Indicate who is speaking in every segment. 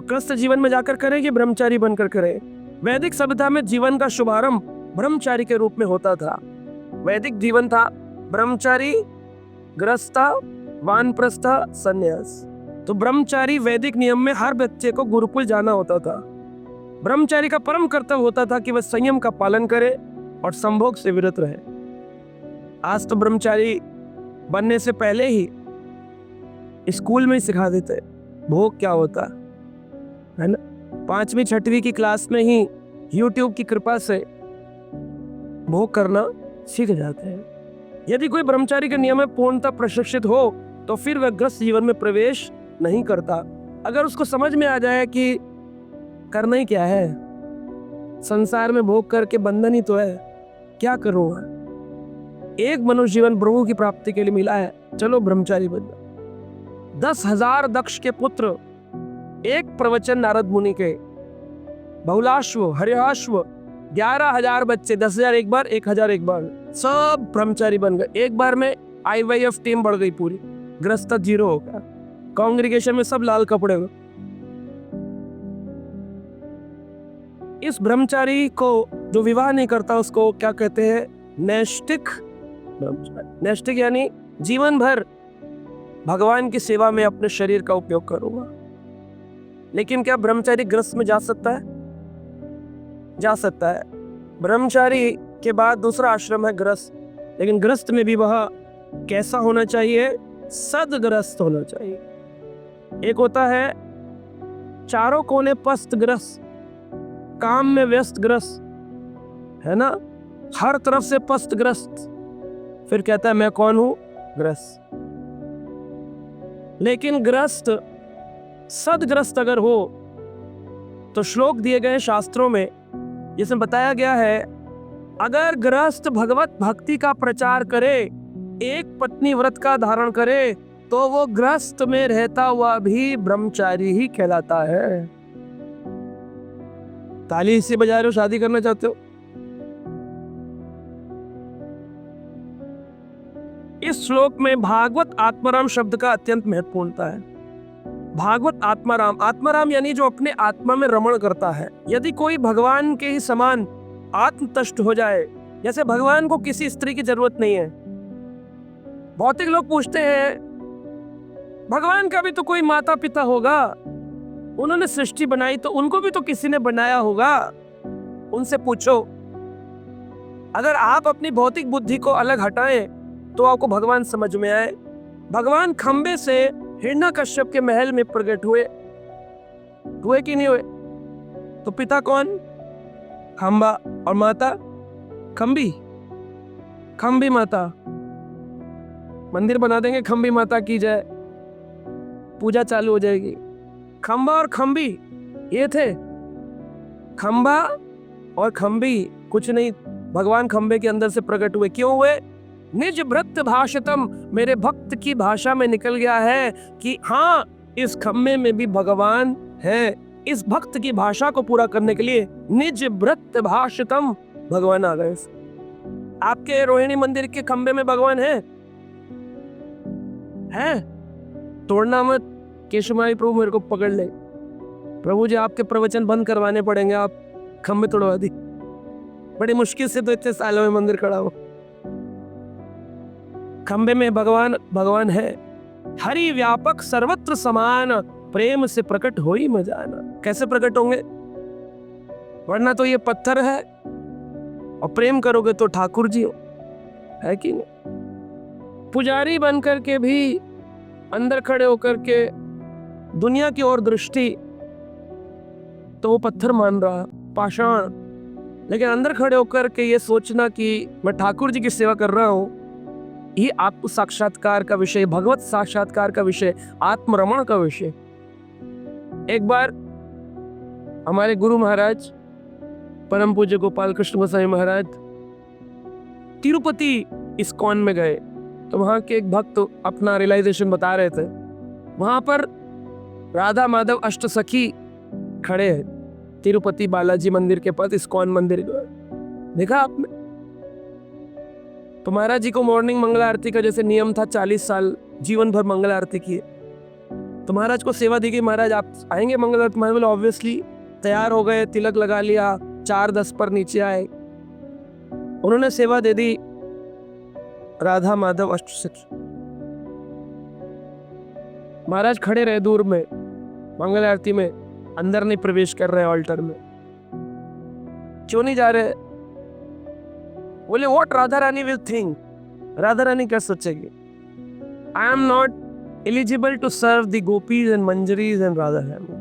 Speaker 1: तो गृहस्थ जीवन में जाकर करें कि ब्रह्मचारी बनकर करें? वैदिक सभ्यता में जीवन का शुभारंभ ब्रह्मचारी के रूप में होता था। वैदिक जीवन था ब्रह्मचारी, गृहस्थ, वानप्रस्थ, संन्यास। तो ब्रह्मचारी वैदिक नियम में हर बच्चे को गुरुकुल जाना होता था। ब्रह्मचारी का परम कर्तव्य होता था कि वह संयम का पालन करे और संभोग से विरत रहे। आज तो ब्रह्मचारी बनने से पहले ही स्कूल में ही सिखा देते भोग क्या होता है ना। 5वीं 6वीं की क्लास में ही YouTube की कृपा से भोग करना सीख जाते हैं। यदि कोई ब्रह्मचारी के नियम में पूर्णतः प्रशिक्षित हो तो फिर वह गृहस्थ जीवन में प्रवेश नहीं करता। अगर उसको समझ में आ जाए कि करना ही क्या है, संसार में भोग करके बंधन ही तो है, क्या करूँगा, एक मनुष्य जीवन प्रभु की प्राप्ति के लिए मिला है, चलो ब्रह्मचारी बन जाओ। 10,000 दक्ष के पुत्र, एक प्रवचन नारद मुनि के, बहुलाश्व, हरिहाश्व, 11,000 बच्चे, 10,000 एक बार, 1,000 एक बार, सब ब्रह्मचारी बन गए। एक बार में IYF टीम बढ़ गई पूरी, गृहस्थ 0 हो गया। कांग्रीगेशन में सब लाल कपड़े में। इस ब्रह्मचारी को जो विवाह नहीं करता उसको क्या कहते हैं? नैष्ठिक ब्रह्मचारी। नैष्ठिक यानी जीवन भर भगवान की सेवा में अपने शरीर का उपयोग करूंगा। लेकिन क्या ब्रह्मचारी गृहस्थ में जा सकता है? जा सकता है। ब्रह्मचारी के बाद दूसरा आश्रम है गृहस्थ, लेकिन गृहस्थ में भी वह कैसा होना चाहिए? सदगृहस्थ होना चाहिए। एक होता है चारों कोने पस्त गृहस्थ, काम में व्यस्त गृहस्थ, है ना, हर तरफ से पस्त गृहस्थ, फिर कहता है मैं कौन हूं? गृहस्थ। लेकिन गृहस्थ सदगृहस्थ अगर हो तो श्लोक दिए गए शास्त्रों में जिसमें बताया गया है, अगर गृहस्थ भगवत भक्ति का प्रचार करे, एक पत्नी व्रत का धारण करे, तो वो गृहस्थ में रहता हुआ भी ब्रह्मचारी ही कहलाता है। ताली इससे बजा रहे हो, शादी करना चाहते हो? इस श्लोक में भागवत आत्माराम शब्द का अत्यंत महत्वपूर्णता है। भागवत आत्माराम, आत्माराम यानी जो अपने आत्मा में रमण करता है। यदि कोई भगवान के ही समान आत्मतुष्ट हो जाए, जैसे भगवान को किसी स्त्री की जरूरत नहीं है। भौतिक लोग पूछते हैं भगवान का भी तो कोई माता पिता होगा, उन्होंने सृष्टि बनाई तो उनको भी तो किसी ने बनाया होगा। उनसे पूछो, अगर आप अपनी भौतिक बुद्धि को अलग हटाएं तो आपको भगवान समझ में आए। भगवान खंबे से हिरण्यकश्यप के महल में प्रकट हुए कि नहीं हुए? तो पिता कौन? खंबा, और माता खंबी, खंबी माता। मंदिर बना देंगे, खंबी माता की जय, पूजा चालू हो जाएगी। खंबा और खंबी ये थे। खंबा और खंबी कुछ नहीं, भगवान खंबे के अंदर से प्रकट हुए। क्यों हुए? निज भृत भाषितम, मेरे भक्त की भाषा में निकल गया है कि हाँ, इस खंबे में भी भगवान है। इस भक्त की भाषा को पूरा करने के लिए निज भृत भाषितम भगवान आ गए। आपके रोहिणी मंदिर के खंबे में भगवान है? तोड़ना मत, केशवमाई प्रभु मेरे को पकड़ ले। प्रभु जी आपके प्रवचन बंद करवाने पड़ेंगे, आप खंबे तोड़वा दी। बड़ी मुश्किल से तो इतने सालों में मंदिर खड़ा हो। खंबे में भगवान है। हरि व्यापक सर्वत्र समान, प्रेम से प्रकट हो ही मजाना। कैसे प्रकट होंगे? वरना तो ये पत्थर है, और प्रेम करोगे तो ठाकुर जी हो, है कि नहीं? पुजारी बनकर के भी अंदर खड़े होकर के दुनिया की ओर दृष्टि, तो वो पत्थर मान रहा, पाषाण। लेकिन अंदर खड़े होकर के ये सोचना कि मैं ठाकुर जी की सेवा कर रहा हूं, ये आत्म साक्षात्कार का विषय, भगवत साक्षात्कार का विषय, आत्मरमण का विषय। एक बार हमारे गुरु महाराज परम पूज्य गोपाल कृष्ण गोसाई महाराज तिरुपति इस्कॉन में गए, तो वहां के एक भक्त अपना रियलाइजेशन बता रहे थे। वहां पर राधा माधव अष्टसखी खड़े हैं तिरुपति बालाजी मंदिर के पास, इस्कॉन मंदिर। देखा आपने? तो महाराज जी को मॉर्निंग मंगला आरती का जैसे नियम था, 40 साल जीवन भर मंगला आरती किए। तो महाराज को सेवा दी गई, महाराज आप आएंगे मंगल आरती? महाराज बोले ऑब्वियसली। तैयार हो गए, तिलक लगा लिया, 4:10 पर नीचे आए, उन्होंने सेवा दे दी। राधा माधव अष्टसिद्धि। महाराज खड़े रहे दूर में मंगल आरती में, अंदर नहीं प्रवेश कर रहे ऑल्टर में। क्यों नहीं जा रहे? बोले what Radha Rani will think, Radha Rani क्या सोचेगी? I am not eligible to serve the gopis and manjaris and Radha Rani.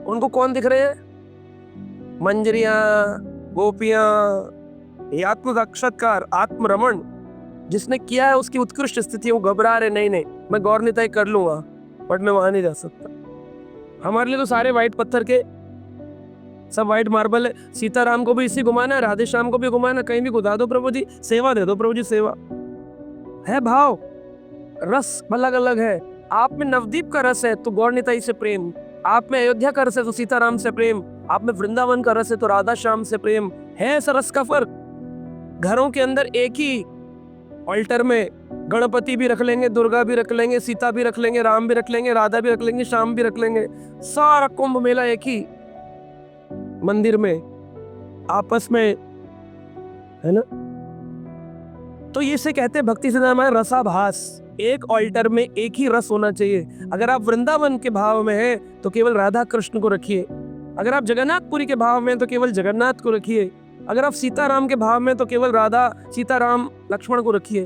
Speaker 1: उनको कौन दिख रहे हैं? मंजरियां, गोपियां, ये आत्म साक्षात्कार, आत्मरमण जिसने किया है उसकी उत्कृष्ट स्थिति। वो घबरा रहे, नहीं नहीं मैं गौर निताई कर लूंगा, बट मैं वहां नहीं जा सकता। हमारे लिए तो सारे वाइट पत्थर के, सब वाइट मार्बल है। सीताराम को भी इसी घुमाना है, राधे श्याम को भी घुमाना, कहीं भी घुमा दो प्रभु जी, सेवा दे दो प्रभु जी, सेवा है। भाव रस अलग अलग है। आप में नवदीप का रस है तो गौर निताई से प्रेम, आप में अयोध्या का रस है तो सीताराम से प्रेम, आप में वृंदावन का रस है तो राधा श्याम से प्रेम है। ऐसा रस का फर्क। घरों के अंदर एक ही ऑल्टर में गणपति भी रख लेंगे, दुर्गा भी रख लेंगे, सीता भी रख लेंगे, राम भी रख लेंगे, राधा भी रख लेंगे, श्याम भी रख लेंगे, सारा कुंभ मेला एक ही मंदिर में आपस में, है ना? तो ये से कहते हैं भक्ति से नाम है रसाभास। एक ऑल्टर में एक ही रस होना चाहिए। अगर आप वृंदावन के भाव में हैं तो केवल राधा कृष्ण को रखिए, अगर आप जगन्नाथपुरी के भाव में तो केवल जगन्नाथ को रखिए, अगर आप सीताराम के भाव में तो केवल राधा सीताराम लक्ष्मण को रखिए,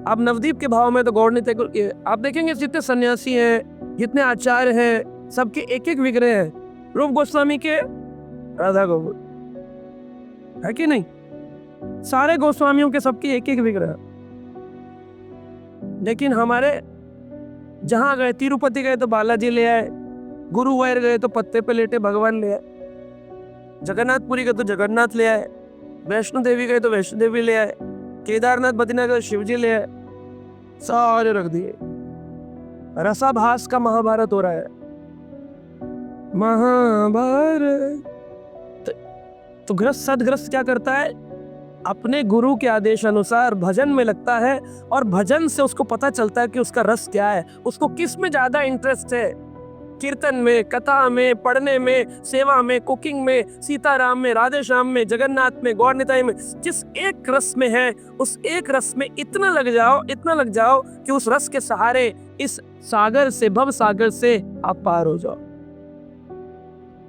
Speaker 1: आप नवदीप के भाव में तो गौर निताई को रखिए। आप देखेंगे जितने सन्यासी हैं, जितने आचार्य हैं, सबके एक एक विग्रह हैं। रूप गोस्वामी के राधा गोविंद है कि नहीं? सारे गोस्वामियों के सबके एक एक विग्रह। लेकिन हमारे जहां गए, तिरुपति गए तो बालाजी ले आए, गुरुवायूर गए तो पत्ते पे लेटे भगवान ले आए, जगन्नाथपुरी गए तो जगन्नाथ ले आए, वैष्णो देवी गए तो वैष्णो देवी ले आए, केदारनाथ बद्रीनाथ गए शिव जी ले आए, सारे रख दिए। रसाभास का महाभारत हो रहा है। महाभारत। तो ग्रस्त सदग्रस्त क्या करता है? अपने गुरु के आदेश अनुसार भजन में लगता है, और भजन से उसको पता चलता है कि उसका रस क्या है, उसको किस में ज्यादा इंटरेस्ट है। कीर्तन में, कथा में, पढ़ने में, सेवा में, कुकिंग में, सीताराम में, राधे श्याम में, जगन्नाथ में, गौर निताई में, जिस एक रस में है उस एक रस में इतना लग जाओ, इतना लग जाओ कि उस रस के सहारे इस सागर से, भव सागर से आप पार हो जाओ।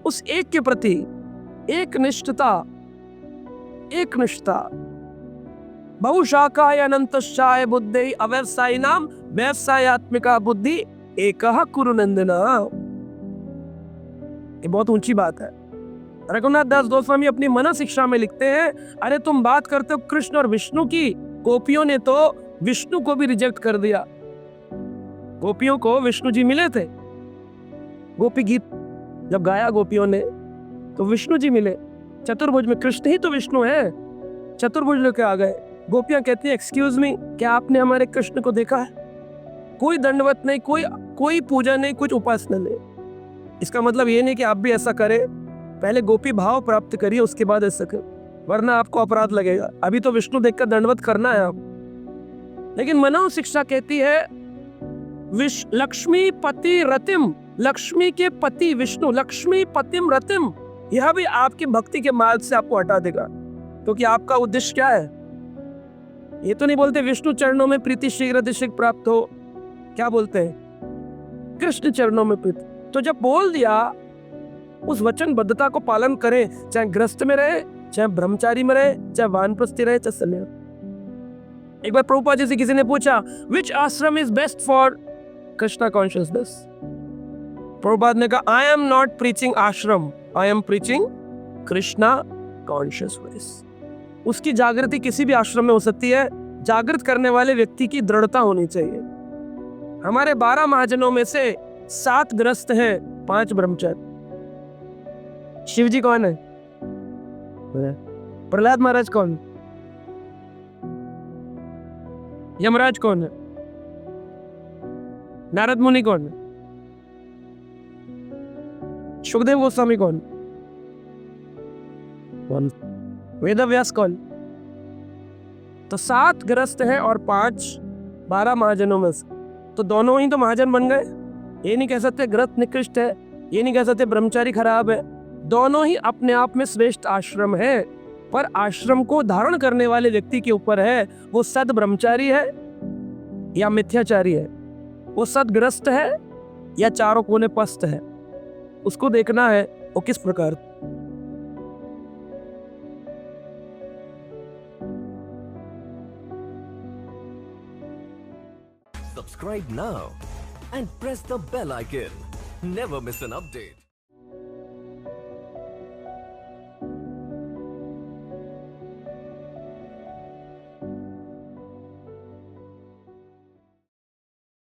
Speaker 1: उस एक के प्रति एक निष्ठता, एक निष्ठा। बहुशाखाय अनंतशाय बुद्धि अव्यवसायी नाम व्यवसायत्मिका बुद्धि एकः कुरु नंदना। ये बहुत ऊंची बात है। रघुनाथ दास गोस्वामी अपनी मना शिक्षा में लिखते हैं, अरे तुम बात करते हो कृष्ण और विष्णु की, गोपियों ने तो विष्णु को भी रिजेक्ट कर दिया। गोपियों को विष्णु जी मिले थे, गोपी गीत जब गाया गोपियों ने तो विष्णु जी मिले चतुर्भुज में। कृष्ण ही तो विष्णु है, चतुर्भुज लेके आ गए। गोपियां कहती है एक्सक्यूज मी, क्या आपने हमारे कृष्ण को देखा है? कोई दंडवत नहीं, कोई पूजा नहीं, कुछ उपासना नहीं। इसका मतलब ये नहीं कि आप भी ऐसा करें, पहले गोपी भाव प्राप्त करिए उसके बाद ऐसा करें, वरना आपको अपराध लगेगा। अभी तो विष्णु देखकर दंडवत करना है आप। लेकिन मनो शिक्षा कहती है लक्ष्मी पति रतिम, लक्ष्मी के पति विष्णु, लक्ष्मी पतिम रतिम, यह भी आपकी भक्ति के मार्ग से आपको हटा देगा। क्योंकि आपका उद्देश्य क्या है? ये तो नहीं बोलते विष्णु चरणों में प्रीति शीघ्र शीघ्र प्राप्त हो, क्या बोलते हैं? कृष्ण चरणों में प्रीति। तो जब बोल दिया उस वचनबद्धता को पालन करें, चाहे गृहस्थ में रहे, चाहे ब्रह्मचारी में रहे, चाहे वानप्रस्थी रहे, चाहे सन्यासी। एक बार प्रभुपाद जी से किसी ने पूछा विच आश्रम is best for Krishna consciousness? Prabhupada ने कहा आई एम नॉट प्रीचिंग आश्रम, I am preaching Krishna consciousness. उसकी जागृति किसी भी आश्रम में हो सकती है, जागृत करने वाले व्यक्ति की दृढ़ता होनी चाहिए। हमारे 12 महाजनों में से 7 गृहस्थ हैं, 5 ब्रह्मचारी। शिव जी कौन है? प्रहलाद महाराज कौन? यमराज कौन है? नारद मुनि कौन है? सुखदेव गोस्वामी कौन? वेदव्यास कौन? तो 7 गृहस्थ हैं और 5 12 महाजनों में से, तो दोनों ही तो महाजन बन गए। ये नहीं कह सकते गृहस्थ निकृष्ट है, ये नहीं कह सकते ब्रह्मचारी खराब है। दोनों ही अपने आप में श्रेष्ठ आश्रम है, पर आश्रम को धारण करने वाले व्यक्ति के ऊपर है, वो सद ब्रह्मचारी है या मिथ्याचारी है, वो सदग्रस्त है या चारों कोने पस्त है, उसको देखना है वो किस प्रकार।
Speaker 2: Subscribe now and press the bell icon. Never miss an update.